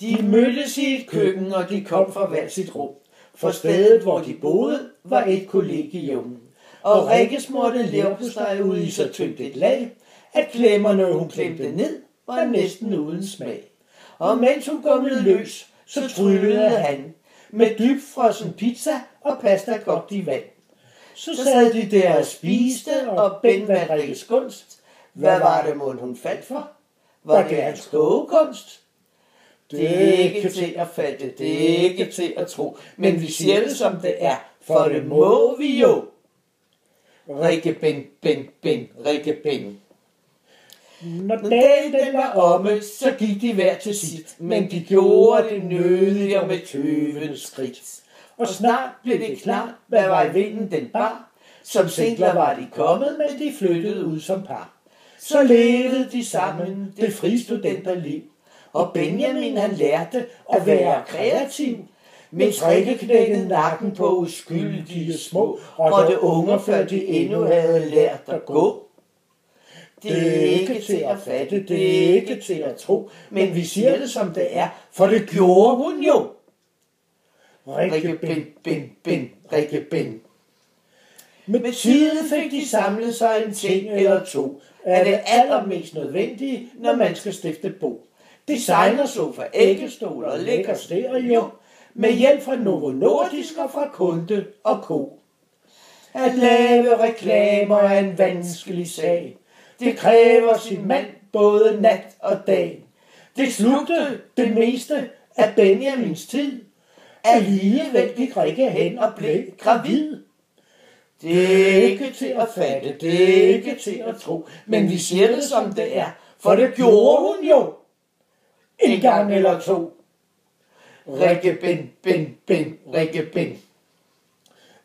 De mødtes i et køkken, og de kom fra hver sit rum. For stedet, hvor de boede, var et kollegium. Og Rikke smurte leverpostej ud i så tyndt et lag, at klemmerne hun klemte ned, var næsten uden smag. Og mens hun gumlede løs, så tryllede han med dybfrossen pizza og pasta kogt i vand. Så sad de der og spiste, og Ben vandt Rikkes gunst. Hvad var det, mon hun faldt for? Var det hans kogekunst? Det er ikke til at fatte, det er ikke til at tro, men vi siger det som det er, for det må vi jo. Rikke Ben, Rikke Ben. Når dagen den var omme, så gik de hver til sit, men de gjorde det nødige og med tøvende skridt. Og snart blev det klart, hvad vej vinden den bar. Som singler var de kommet, men de flyttede ud som par. Så levede de sammen det fristudenterliv. Og Benjamin han lærte at være kreativ. Mens Rikke knækkede nakken på uskyldige små, og det unger før de endnu havde lært at gå. Det er ikke til at fatte, det er ikke til at tro, men vi siger det som det er, for det gjorde hun jo. Rikke Ben, Rikke Ben. Med tiden fik de samlet sig en ting eller to, er det allermest nødvendige, når man skal stifte bo. Designersofa, æggestol og lækker stereo, med hjælp fra Novo Nordisk og fra Kunde og Co. At lave reklamer er en vanskelig sag. Det kræver sin mand både nat og dag. Det slugte det meste af Benjamins tid. Alligevel gik Rikke hen og blev gravid. Det er ikke til at fatte, det er ikke til at tro, men vi siger det som det er, for det gjorde hun jo. En gang eller to. Rikke Ben, Rikke Ben.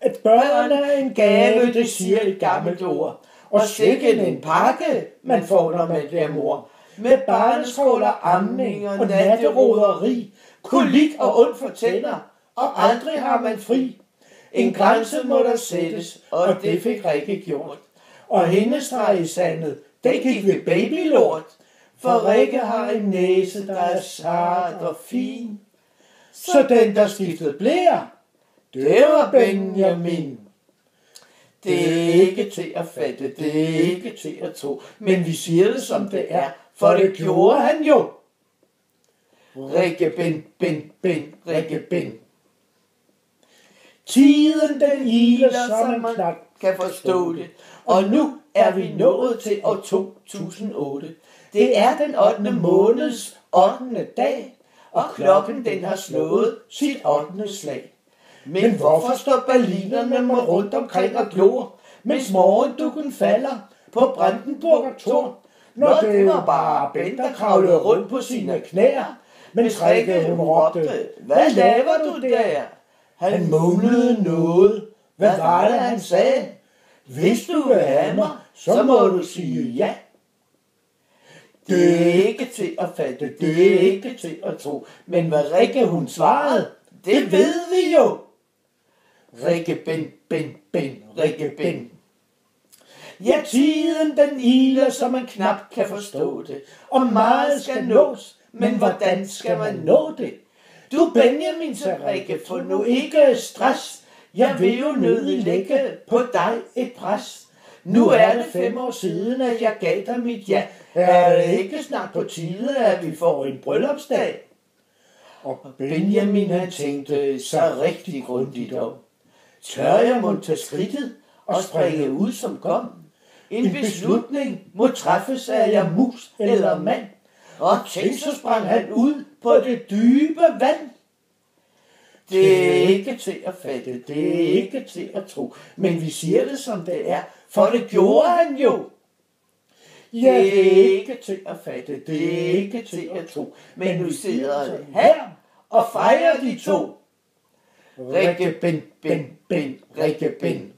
At børn er en gave, det siger et gammelt ord. Og sikken en pakke, man får, når man bliver mor. Med barneskåler, amning og natteroderi, kolik og ondt for tænder, og aldrig har man fri. En grænse må der sættes, og det fik Rikke gjort. Og hendes streg i sandet, det gik ved babylort. For Rikke har en næse, der er sart og fin. Så den, der skiftede blære, det var Benjamin. Det er ikke til at fatte, det er ikke til at tro, men vi siger det som det er, for det gjorde han jo. Rikke Ben, Rikke Ben. Tiden den iler, som man knap kan forstå det, og nu er vi nået til år 2008. Det er den 8. måneds 8. dag, og klokken den har slået sit 8. slag. Men hvorfor står berlinerne med rundt omkring og glor, mens morgendukken falder på Brandenburger Tor? Når det var bare Ben, der kravlede rundt på sine knæer, mens Rikke hun råbte, hvad laver du der? Han mumlede noget. Hvad var det, han sagde? Hvis du vil have mig, så må du sige ja. Det er ikke til at fatte, det er ikke til at tro, men hvad Rikke hun svarede, det ved vi jo. Rikke Ben, Rikke Ben. Ja, tiden den iler, så man knap kan forstå det, og meget skal nås, men hvordan skal man nå det? Du Benjamin, så Rikke, få nu ikke stress, jeg vil jo nødig lægge på dig et pres. Nu er det 5 år siden, at jeg gav dig mit ja. Er det ikke snart på tide, at vi får en bryllupsdag? Og Benjamin han tænkte så rigtig grundigt om. Tør jeg må tage skridtet og springe ud som kom? En beslutning må træffes af jeg mus eller mand. Og tænk, så sprang han ud på det dybe vand. Det er ikke til at fatte, det er ikke til at tro, men vi siger det som det er, for det gjorde han jo. Ja, det er ikke til at fatte, det er ikke til at tro, men nu sidder det her og fejrer de to. Rikke Ben, Rikke Ben.